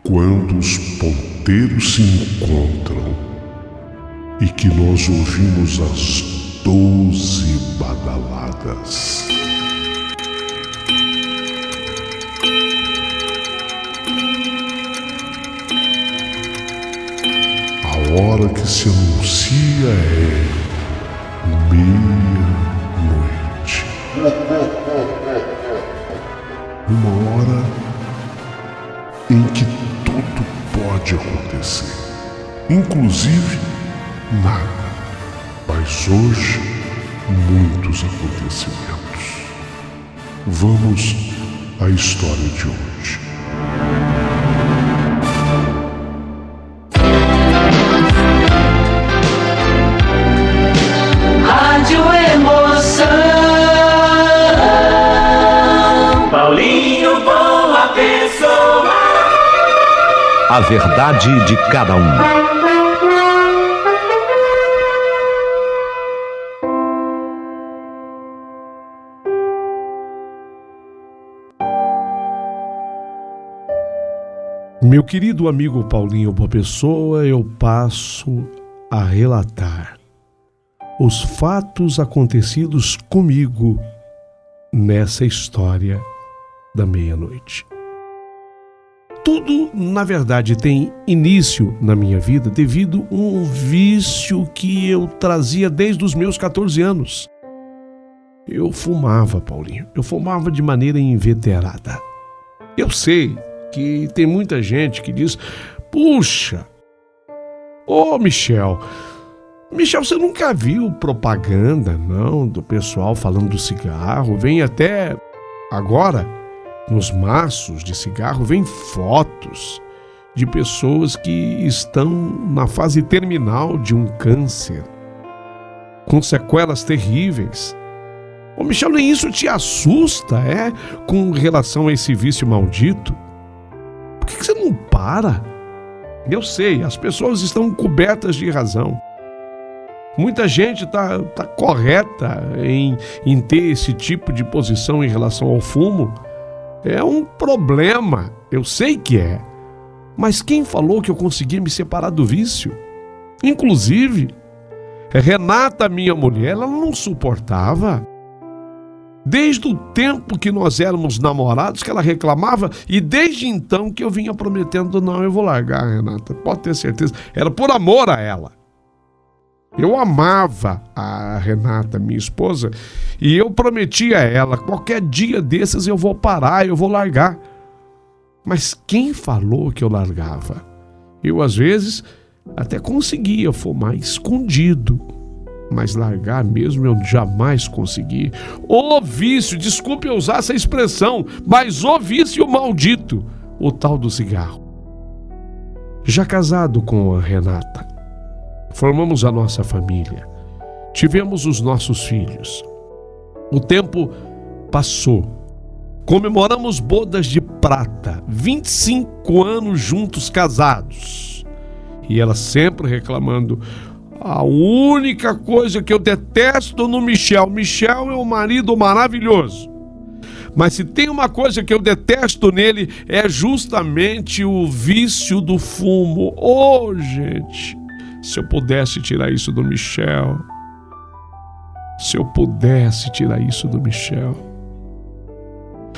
Quando os ponteiros se encontram e que nós ouvimos as 12 badaladas. A hora que se anuncia é meia-noite. Uma hora em que tudo pode acontecer, inclusive nada. Mas hoje, muitos acontecimentos. Vamos à história de hoje. Rádio Emoção, Paulinho Boa Pessoa. A verdade de cada um. Meu querido amigo Paulinho Boa Pessoa, eu passo a relatar os fatos acontecidos comigo nessa história da meia-noite. Tudo, na verdade, tem início na minha vida devido a um vício que eu trazia desde os meus 14 anos. Eu fumava, Paulinho. Eu fumava de maneira inveterada. Eu sei que tem muita gente que diz: puxa, ô Michel, você nunca viu propaganda, não, do pessoal falando do cigarro? Vem até agora, nos maços de cigarro, vem fotos de pessoas que estão na fase terminal de um câncer, com sequelas terríveis. Ô Michel, nem isso te assusta, com relação a esse vício maldito? Por que você não para? Eu sei, as pessoas estão cobertas de razão. Muita gente está correta em ter esse tipo de posição em relação ao fumo. É um problema, eu sei que é. Mas quem falou que eu conseguia me separar do vício? Inclusive, Renata, minha mulher, ela não suportava. Desde o tempo que nós éramos namorados que ela reclamava, e desde então que eu vinha prometendo: não, eu vou largar, Renata, pode ter certeza. Era por amor a ela. Eu amava a Renata, minha esposa, e eu prometi a ela: qualquer dia desses eu vou parar, eu vou largar. Mas quem falou que eu largava? Eu, às vezes, até conseguia fumar escondido, mas largar mesmo eu jamais consegui. O vício, desculpe eu usar essa expressão, mas o vício maldito, o tal do cigarro. Já casado com a Renata, formamos a nossa família, tivemos os nossos filhos. O tempo passou, comemoramos bodas de prata, 25 anos juntos casados, e ela sempre reclamando: a única coisa que eu detesto no Michel é um marido maravilhoso. Mas se tem uma coisa que eu detesto nele, é justamente o vício do fumo. Oh, gente, se eu pudesse tirar isso do Michel. Se eu pudesse tirar isso do Michel.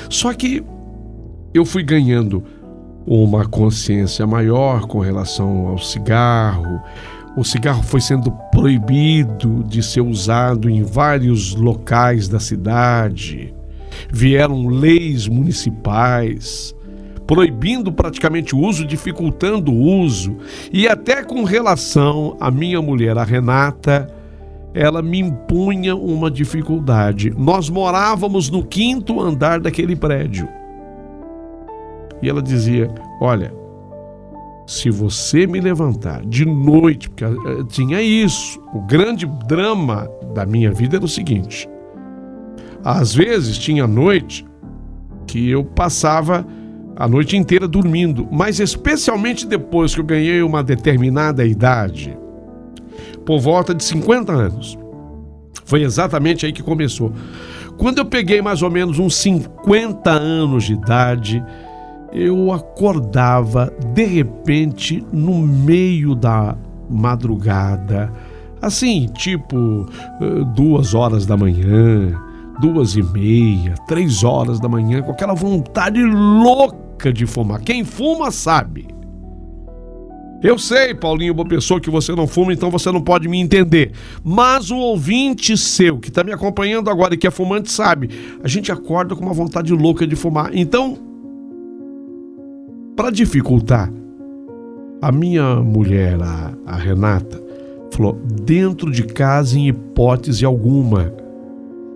Só que eu fui ganhando uma consciência maior com relação ao cigarro. O cigarro foi sendo proibido de ser usado em vários locais da cidade. Vieram leis municipais proibindo praticamente o uso, dificultando o uso. E até com relação à minha mulher, a Renata, ela me impunha uma dificuldade. Nós morávamos no 5º andar daquele prédio. E ela dizia: olha, se você me levantar de noite, porque tinha isso, o grande drama da minha vida era o seguinte: às vezes tinha noite que eu passava a noite inteira dormindo, mas especialmente depois que eu ganhei uma determinada idade, por volta de 50 anos. Foi exatamente aí que começou. Quando eu peguei mais ou menos uns 50 anos de idade, eu acordava de repente no meio da madrugada, assim, tipo 2 horas da manhã, 2h30, 3 horas da manhã, com aquela vontade louca de fumar. Quem fuma sabe. Eu sei, Paulinho, boa pessoa, que você não fuma, então você não pode me entender. Mas o ouvinte seu, que está me acompanhando agora e que é fumante, sabe. A gente acorda com uma vontade louca de fumar. Então, para dificultar, a minha mulher, a Renata, falou: dentro de casa, em hipótese alguma,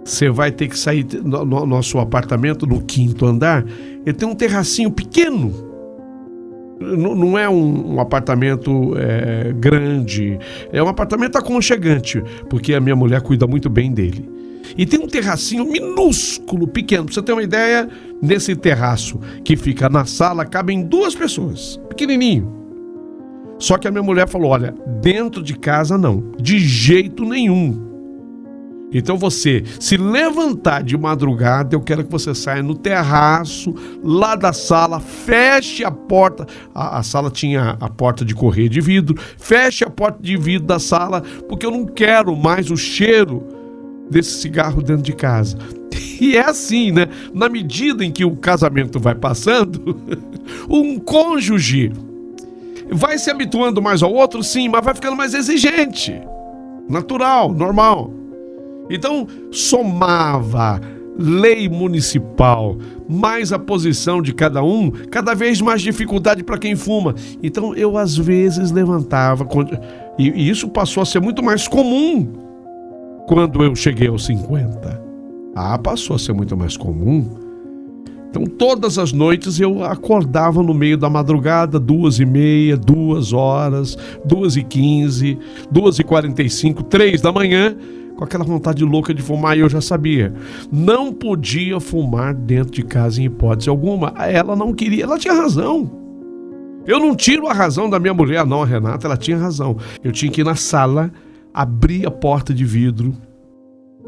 você vai ter que sair no nosso apartamento, no 5º andar. Ele tem um terracinho pequeno. Não é um apartamento grande, é um apartamento aconchegante, porque a minha mulher cuida muito bem dele. E tem um terracinho minúsculo, pequeno. Pra você ter uma ideia, nesse terraço que fica na sala, cabem 2 pessoas, pequenininho. Só que a minha mulher falou: olha, dentro de casa não, de jeito nenhum. Então você se levantar de madrugada, eu quero que você saia no terraço, lá da sala, feche a porta. A sala tinha a porta de correr de vidro. Feche a porta de vidro da sala, porque eu não quero mais o cheiro desse cigarro dentro de casa. E é assim, né? Na medida em que o casamento vai passando, um cônjuge vai se habituando mais ao outro, sim, mas vai ficando mais exigente. Natural, normal. Então, somava lei municipal, mais a posição de cada um, cada vez mais dificuldade para quem fuma. Então, eu às vezes levantava, e isso passou a ser muito mais comum quando eu cheguei aos 50. Passou a ser muito mais comum. Então, todas as noites eu acordava no meio da madrugada, 2h30, 2 horas, 2h15, 2h45, 3 da manhã, com aquela vontade louca de fumar. E eu já sabia, não podia fumar dentro de casa em hipótese alguma. Ela não queria, ela tinha razão. Eu não tiro a razão da minha mulher, não, a Renata, ela tinha razão. Eu tinha que ir na sala, abrir a porta de vidro,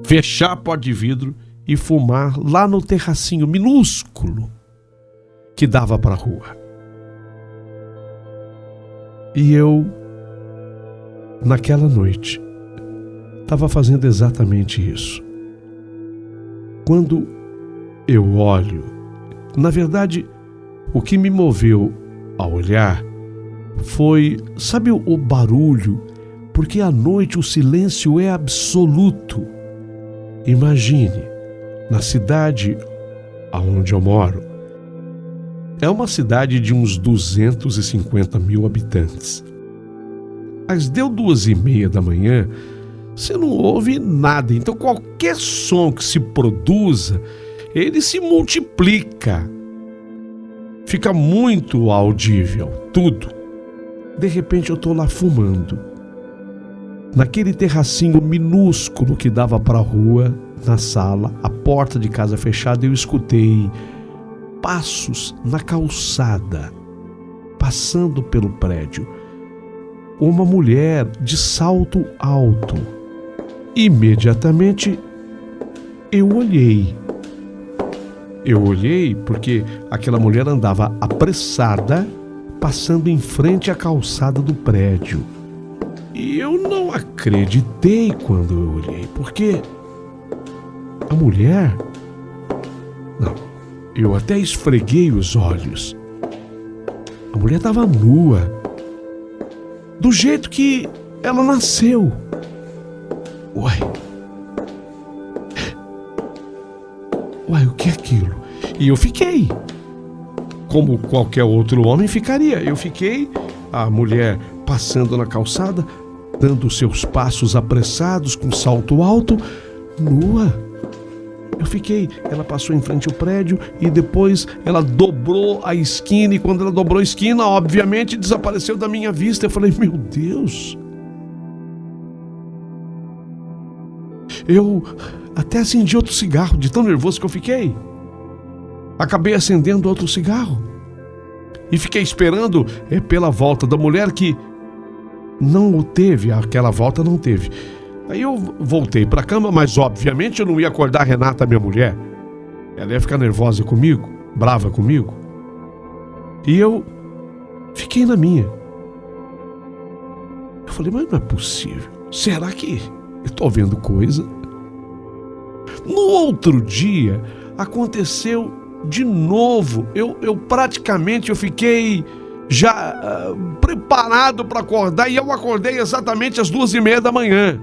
fechar a porta de vidro e fumar lá no terracinho minúsculo que dava para a rua. E eu, naquela noite, estava fazendo exatamente isso. Quando eu olho, na verdade, o que me moveu a olhar foi, sabe, o barulho, porque à noite o silêncio é absoluto. Imagine, na cidade onde eu moro, é uma cidade de uns 250 mil habitantes. Mas deu 2h30 da manhã, você não ouve nada. Então qualquer som que se produza, ele se multiplica. Fica muito audível, tudo. De repente eu estou lá fumando. Naquele terracinho minúsculo que dava para a rua, na sala, a porta de casa fechada, eu escutei passos na calçada, passando pelo prédio. Uma mulher de salto alto. Imediatamente eu olhei. Eu olhei porque aquela mulher andava apressada, passando em frente à calçada do prédio. E eu não acreditei quando eu olhei, porque a mulher... Não, eu até esfreguei os olhos. A mulher estava nua, do jeito que ela nasceu. Uai, o que é aquilo? E eu fiquei, como qualquer outro homem ficaria. Eu fiquei, a mulher passando na calçada, dando seus passos apressados, com salto alto, nua. Eu fiquei, ela passou em frente ao prédio e depois ela dobrou a esquina, e quando ela dobrou a esquina, obviamente desapareceu da minha vista. Eu falei, meu Deus. Eu até acendi outro cigarro, de tão nervoso que eu fiquei. Acabei acendendo outro cigarro e fiquei esperando pela volta da mulher, que não teve, aquela volta não teve. Aí eu voltei para a cama, mas obviamente eu não ia acordar a Renata, minha mulher. Ela ia ficar nervosa comigo, brava comigo. E eu fiquei na minha. Eu falei, mas não é possível. Será que eu tô vendo coisa? No outro dia, aconteceu de novo. Eu praticamente fiquei já preparado para acordar, e eu acordei exatamente às 2:30 da manhã.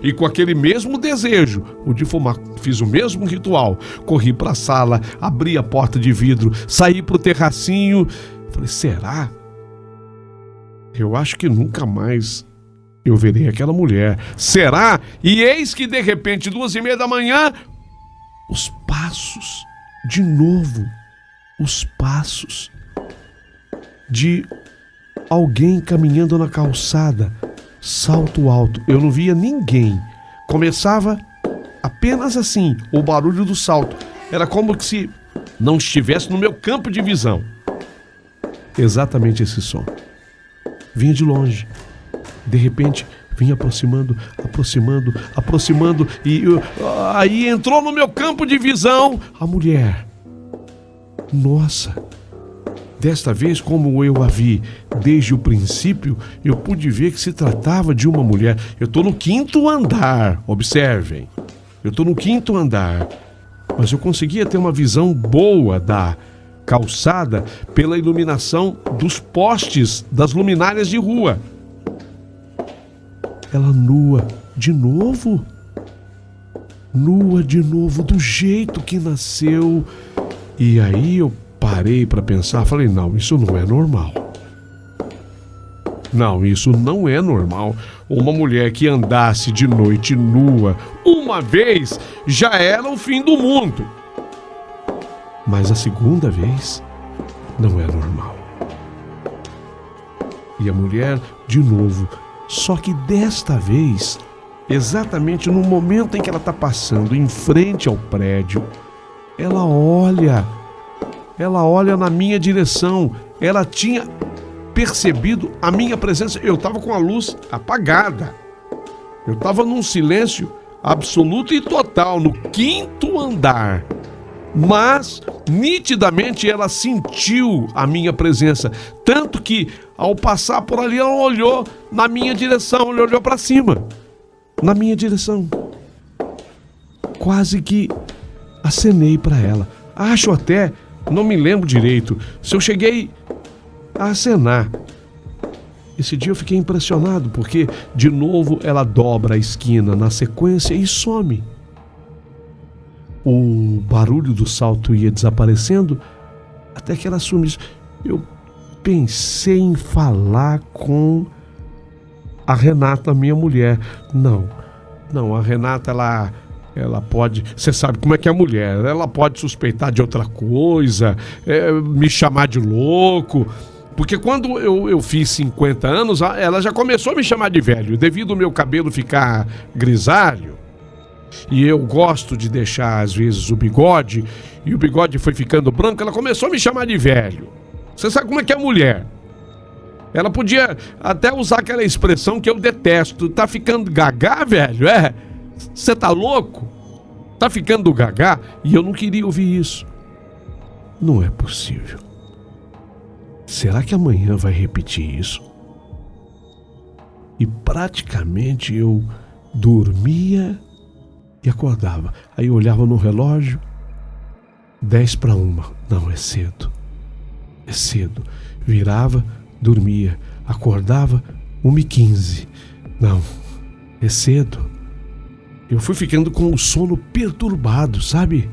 E com aquele mesmo desejo, o de fumar, fiz o mesmo ritual. Corri para a sala, abri a porta de vidro, saí para o terracinho. Falei, será? Eu acho que nunca mais eu verei aquela mulher. Será? E eis que de repente, 2:30 da manhã, os passos, de novo, os passos de alguém caminhando na calçada, salto alto. Eu não via ninguém. Começava apenas assim, o barulho do salto. Era como se não estivesse no meu campo de visão. Exatamente esse som. Vinha de longe. De repente, vinha aproximando, e aí entrou no meu campo de visão a mulher. Nossa! Desta vez, como eu a vi desde o princípio, eu pude ver que se tratava de uma mulher. Eu estou no 5º andar, observem. Eu estou no 5º andar, mas eu conseguia ter uma visão boa da calçada pela iluminação dos postes das luminárias de rua. Ela nua de novo, do jeito que nasceu. E aí eu parei para pensar, falei, não, isso não é normal. Não, isso não é normal. Uma mulher que andasse de noite nua uma vez já era o fim do mundo. Mas a segunda vez não é normal. E a mulher de novo, só que desta vez, exatamente no momento em que ela está passando em frente ao prédio, ela olha na minha direção. Ela tinha percebido a minha presença. Eu estava com a luz apagada. Eu estava num silêncio absoluto e total, no 5º andar. Mas, nitidamente, ela sentiu a minha presença. Tanto que, ao passar por ali, ela olhou na minha direção. Ela olhou para cima, na minha direção. Quase que acenei para ela. Acho até, não me lembro direito, se eu cheguei a acenar. Esse dia eu fiquei impressionado, porque, de novo, ela dobra a esquina na sequência e some. O barulho do salto ia desaparecendo até que ela sumisse. Eu pensei em falar com a Renata, minha mulher. Não, a Renata, ela pode... Você sabe como é que é a mulher. Ela pode suspeitar de outra coisa, me chamar de louco. Porque quando eu fiz 50 anos, ela já começou a me chamar de velho. Devido ao meu cabelo ficar grisalho, e eu gosto de deixar, às vezes, o bigode, e o bigode foi ficando branco, ela começou a me chamar de velho. Você sabe como é que é a mulher? Ela podia até usar aquela expressão que eu detesto. Tá ficando gagá, velho? Você tá louco? Tá ficando gagá? E eu não queria ouvir isso. Não é possível. Será que amanhã vai repetir isso? E praticamente eu dormia e acordava. Aí eu olhava no relógio, 10:50. Não, é cedo. É cedo. Virava, dormia. Acordava, 1:15. Não, é cedo. Eu fui ficando com o sono perturbado, sabe?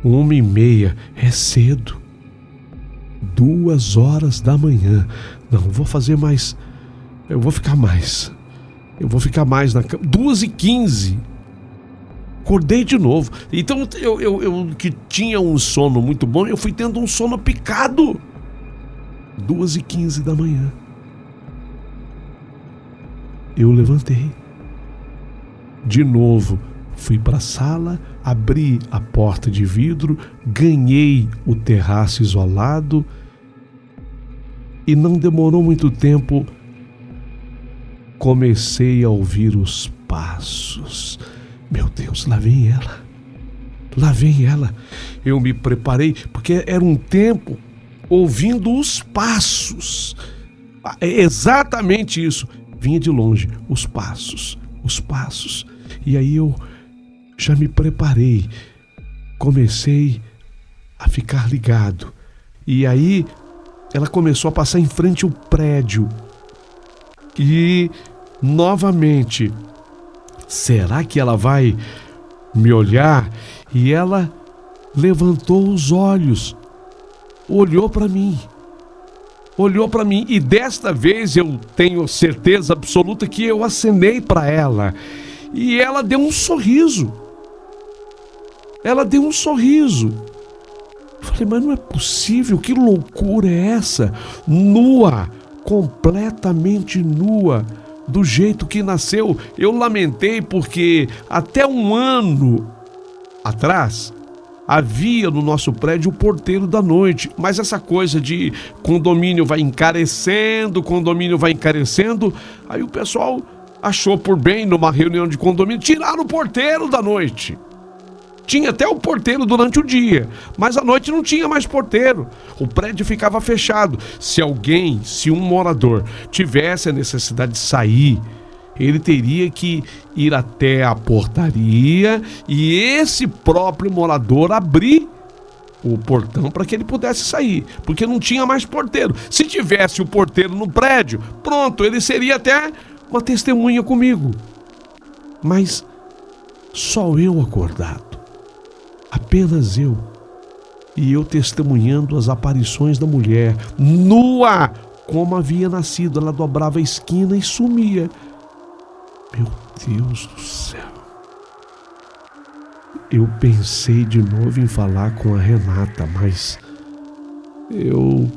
1:30. É cedo. 2 da manhã. Não, vou fazer mais. Eu vou ficar mais na cama. 2:15. Acordei de novo. Então eu que tinha um sono muito bom, eu fui tendo um sono picado. 2:15 da manhã. Eu levantei. De novo, fui para a sala, abri a porta de vidro, ganhei o terraço isolado e não demorou muito tempo, comecei a ouvir os passos. Meu Deus, lá vem ela. Eu me preparei, porque era um tempo ouvindo os passos. É exatamente isso. Vinha de longe, os passos. E aí eu já me preparei, comecei a ficar ligado. E aí ela começou a passar em frente ao prédio. E novamente, será que ela vai me olhar? E ela levantou os olhos, olhou para mim, e desta vez eu tenho certeza absoluta que eu acenei para ela, e ela deu um sorriso. Eu falei, mas não é possível, que loucura é essa? Nua, completamente nua, do jeito que nasceu. Eu lamentei porque até um ano atrás havia no nosso prédio o porteiro da noite, mas essa coisa de condomínio vai encarecendo, aí o pessoal achou por bem, numa reunião de condomínio, tirar o porteiro da noite. Tinha até o porteiro durante o dia, mas à noite não tinha mais porteiro. O prédio ficava fechado. Se um morador tivesse a necessidade de sair, ele teria que ir até a portaria e esse próprio morador abrir o portão para que ele pudesse sair, porque não tinha mais porteiro. Se tivesse o porteiro no prédio, pronto, ele seria até uma testemunha comigo. Mas só eu acordado. Apenas eu. E eu testemunhando as aparições da mulher, nua, como havia nascido. Ela dobrava a esquina e sumia. Meu Deus do céu. Eu pensei de novo em falar com a Renata, mas eu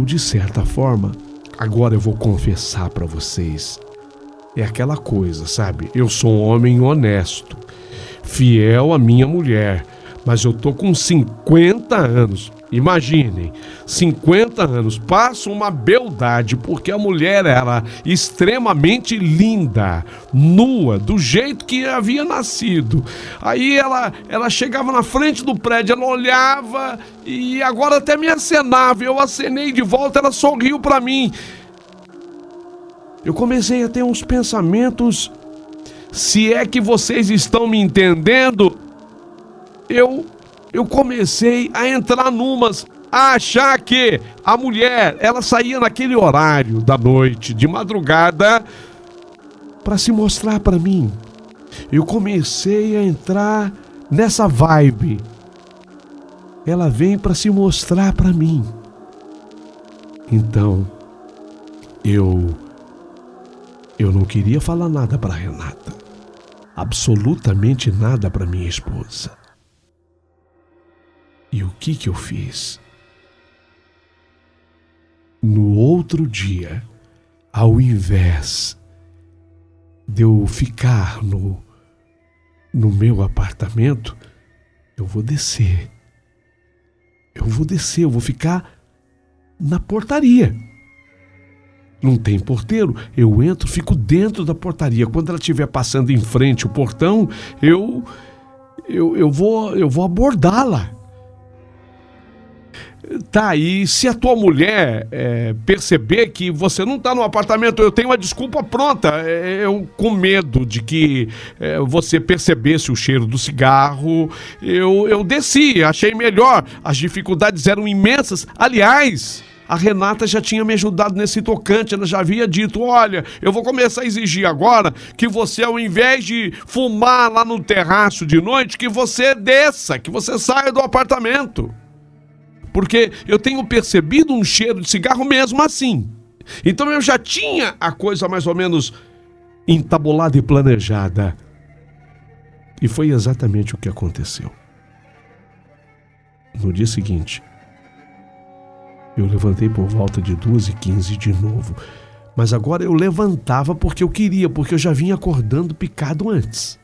de certa forma, agora eu vou confessar para vocês. É aquela coisa, sabe? Eu sou um homem honesto, fiel à minha mulher, mas eu tô com 50 anos. Imaginem, 50 anos, passo uma beldade, porque a mulher era extremamente linda, nua, do jeito que havia nascido. Aí ela chegava na frente do prédio, ela olhava e agora até me acenava. Eu acenei de volta, ela sorriu para mim. Eu comecei a ter uns pensamentos, se é que vocês estão me entendendo, eu comecei a entrar numas, a achar que a mulher, ela saía naquele horário da noite, de madrugada, para se mostrar para mim. Eu comecei a entrar nessa vibe. Ela vem para se mostrar para mim. Então, eu não queria falar nada para Renata. Absolutamente nada para minha esposa. E o que eu fiz? No outro dia, ao invés de eu ficar no meu apartamento, eu vou descer. Eu vou ficar na portaria. Não tem porteiro, eu entro, fico dentro da portaria. Quando ela estiver passando em frente ao portão, eu vou abordá-la. Tá, e se a tua mulher perceber que você não tá no apartamento, eu tenho uma desculpa pronta. Eu com medo de que você percebesse o cheiro do cigarro, eu desci, achei melhor. As dificuldades eram imensas. Aliás, a Renata já tinha me ajudado nesse tocante. Ela já havia dito, olha, eu vou começar a exigir agora que você, ao invés de fumar lá no terraço de noite, que você desça, que você saia do apartamento. Porque eu tenho percebido um cheiro de cigarro mesmo assim. Então eu já tinha a coisa mais ou menos entabulada e planejada. E foi exatamente o que aconteceu. No dia seguinte, eu levantei por volta de 2h15 de novo. Mas agora eu levantava porque eu queria, porque eu já vinha acordando picado antes.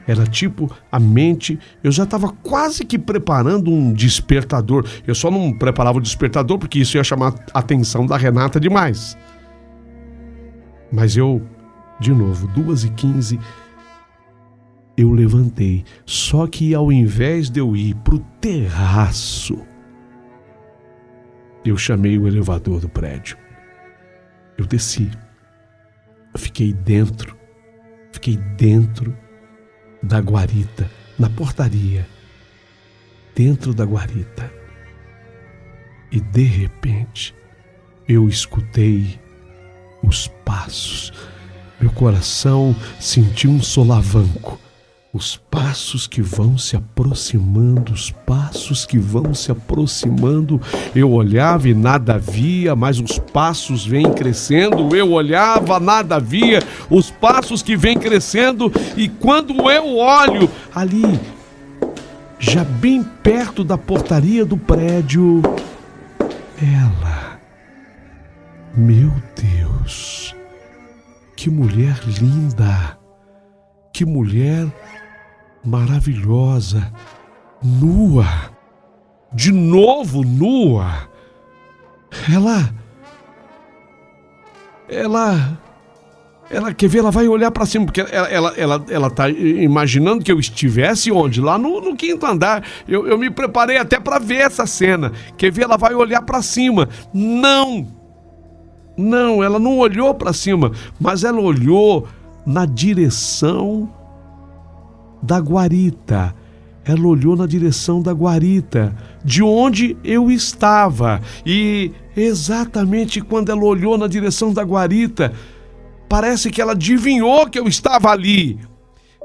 Era tipo a mente, eu já estava quase que preparando um despertador. Eu só não preparava o despertador porque isso ia chamar a atenção da Renata demais. Mas eu, de novo, 2h15, eu levantei. Só que ao invés de eu ir pro terraço, Eu chamei o elevador do prédio. Eu desci. Fiquei dentro da guarita, na portaria, dentro da guarita. E de repente, eu escutei os passos. Meu coração sentiu um solavanco. Os passos que vão se aproximando, os passos que vão se aproximando. Eu olhava e nada via, mas os passos vêm crescendo. Eu olhava, nada via, os passos que vêm crescendo. E quando eu olho ali, já bem perto da portaria do prédio, ela, meu Deus, que mulher linda, que mulher maravilhosa, nua, de novo nua. Ela quer ver, ela vai olhar para cima, porque ela tá imaginando que eu estivesse onde? Lá no quinto andar. Eu me preparei até para ver essa cena. Quer ver, ela vai olhar para cima. Não, ela não olhou para cima, mas ela olhou na direção da guarita. Ela olhou na direção da guarita, de onde eu estava. E exatamente quando ela olhou na direção da guarita, parece que ela adivinhou que eu estava ali.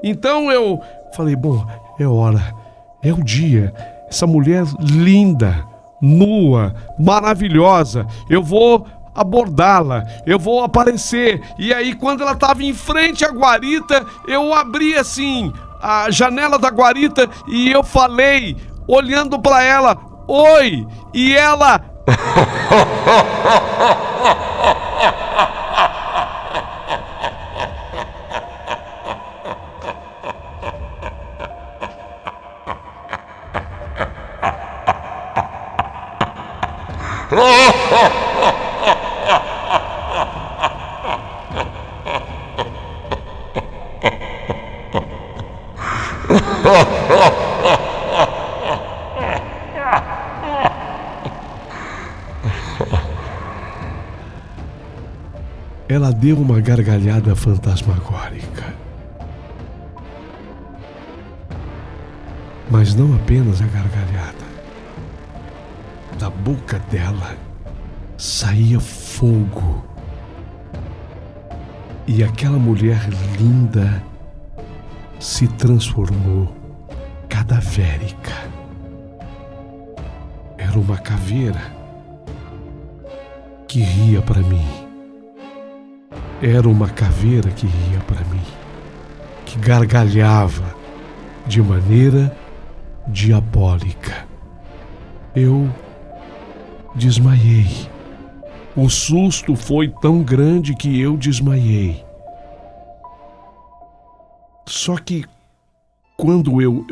Então eu falei, bom, é hora, é o dia. Essa mulher linda, nua, maravilhosa, eu vou abordá-la, eu vou aparecer. E aí, quando ela estava em frente à guarita, eu abri assim a janela da guarita e eu falei, olhando para ela, oi, e ela... Ela deu uma gargalhada fantasmagórica. Mas não apenas a gargalhada. Da boca dela saía fogo. E aquela mulher linda se transformou cadavérica. Era uma caveira que ria para mim. Era uma caveira que ria para mim, que gargalhava de maneira diabólica. Eu desmaiei. O susto foi tão grande que eu desmaiei. Só que quando eu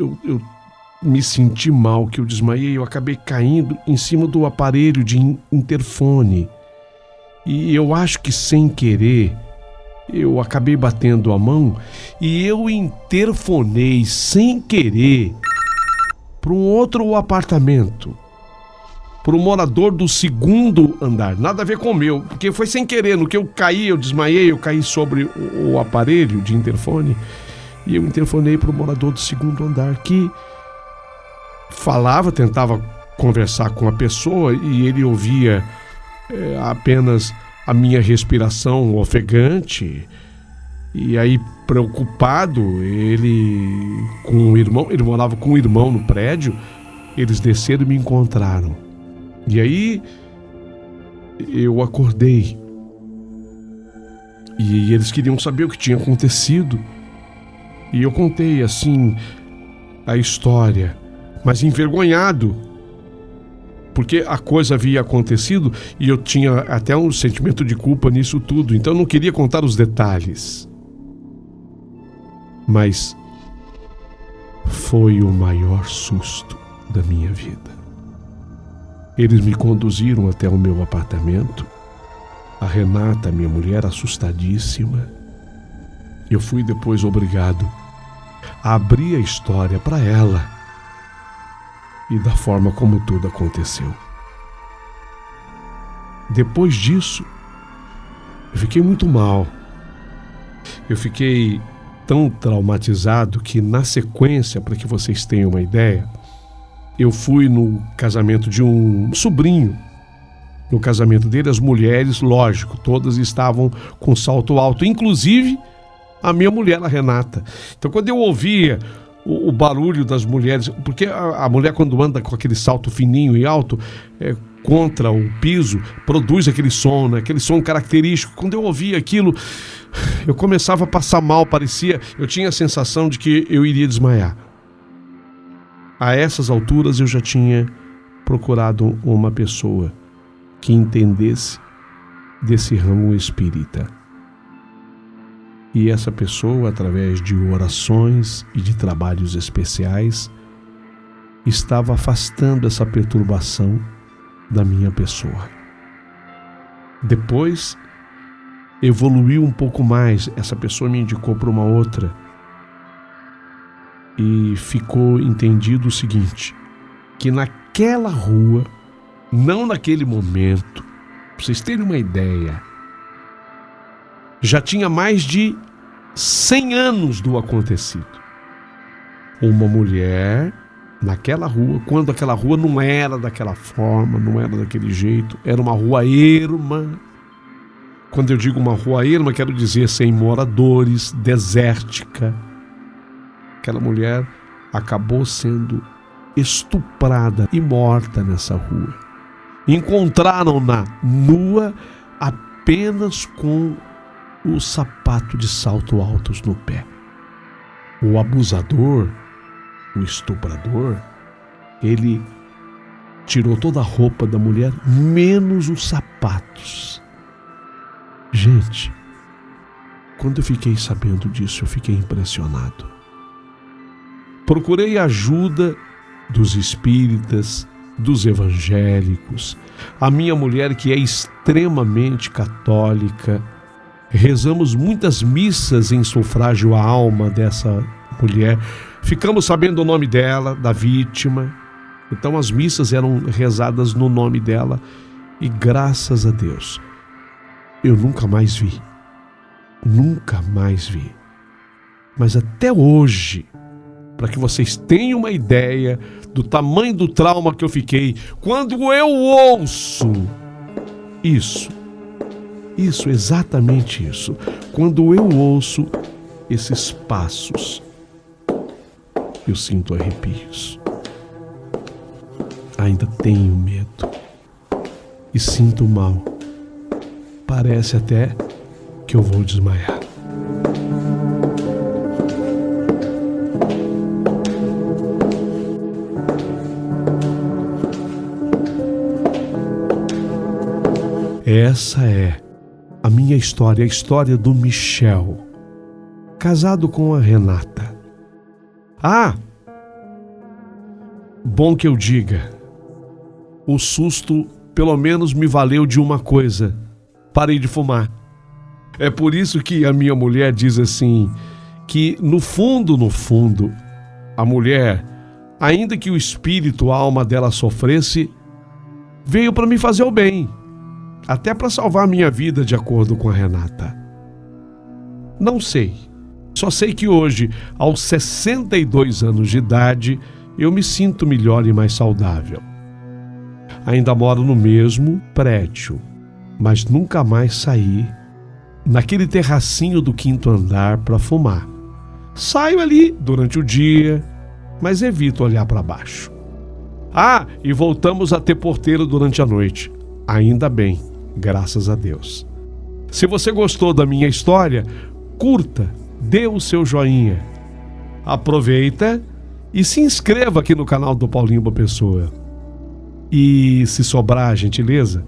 me senti mal, que eu desmaiei, eu acabei caindo em cima do aparelho de interfone. E eu acho que sem querer, eu acabei batendo a mão e eu interfonei sem querer para um outro apartamento, para o morador do segundo andar. Nada a ver com o meu, porque foi sem querer. No que eu caí, eu desmaiei, eu caí sobre o aparelho de interfone e eu interfonei para o morador do segundo andar, que falava, tentava conversar com a pessoa e ele ouvia apenas a minha respiração ofegante. E aí, preocupado, ele com o irmão, ele morava com o irmão no prédio, eles desceram e me encontraram. E aí eu acordei e eles queriam saber o que tinha acontecido. E eu contei assim a história, mas envergonhado, porque a coisa havia acontecido e eu tinha até um sentimento de culpa nisso tudo, então eu não queria contar os detalhes. Mas foi o maior susto da minha vida. Eles me conduziram até o meu apartamento. A Renata, minha mulher, assustadíssima. Eu fui depois obrigado a abrir a história para ela e da forma como tudo aconteceu. Depois disso, eu fiquei muito mal. Eu fiquei tão traumatizado que, na sequência, para que vocês tenham uma ideia, eu fui no casamento de um sobrinho. No casamento dele, as mulheres, lógico, todas estavam com salto alto, inclusive a minha mulher, a Renata. Então, quando eu ouvia o barulho das mulheres, porque a mulher, quando anda com aquele salto fininho e alto, contra o piso, produz aquele som, né? Aquele som característico. Quando eu ouvia aquilo, eu começava a passar mal, eu tinha a sensação de que eu iria desmaiar. A essas alturas, eu já tinha procurado uma pessoa que entendesse desse ramo espírita. E essa pessoa, através de orações e de trabalhos especiais, estava afastando essa perturbação da minha pessoa. Depois, evoluiu um pouco mais. Essa pessoa me indicou para uma outra e ficou entendido o seguinte, que naquela rua, não naquele momento, para vocês terem uma ideia, já tinha mais de 100 anos do acontecido. Uma mulher naquela rua, quando aquela rua não era daquela forma, não era daquele jeito, era uma rua erma. Quando eu digo uma rua erma, quero dizer sem moradores, desértica. Aquela mulher acabou sendo estuprada e morta nessa rua. Encontraram-na nua, apenas com o sapato de salto altos no pé. O abusador, o estuprador, ele tirou toda a roupa da mulher, menos os sapatos. Gente, quando eu fiquei sabendo disso, eu fiquei impressionado. Procurei a ajuda dos espíritas, dos evangélicos, a minha mulher, que é extremamente católica. Rezamos muitas missas em sufrágio à alma dessa mulher. Ficamos sabendo o nome dela, da vítima. Então as missas eram rezadas no nome dela. E graças a Deus, eu nunca mais vi. Nunca mais vi. Mas até hoje, para que vocês tenham uma ideia do tamanho do trauma que eu fiquei, quando eu ouço isso, exatamente isso, quando eu ouço esses passos, eu sinto arrepios. Ainda tenho medo e sinto mal. Parece até que eu vou desmaiar. Essa é a minha história, a história do Michel, casado com a Renata. Ah, bom que eu diga, o susto pelo menos me valeu de uma coisa: parei de fumar. É por isso que a minha mulher diz assim, que no fundo, a mulher, ainda que o espírito, a alma dela sofresse, veio para me fazer o bem. Até para salvar a minha vida, de acordo com a Renata. Não sei. Só sei que hoje, aos 62 anos de idade, eu me sinto melhor e mais saudável. Ainda moro no mesmo prédio, mas nunca mais saí naquele terracinho do 5º andar para fumar. Saio ali durante o dia, mas evito olhar para baixo. Ah, e voltamos a ter porteiro durante a noite. Ainda bem. Graças a Deus. Se você gostou da minha história, curta, dê o seu joinha. Aproveita e se inscreva aqui no canal do Paulinho Boa Pessoa. E se sobrar gentileza,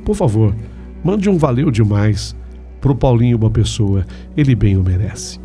por favor, mande um valeu demais pro Paulinho Boa Pessoa. Ele bem o merece.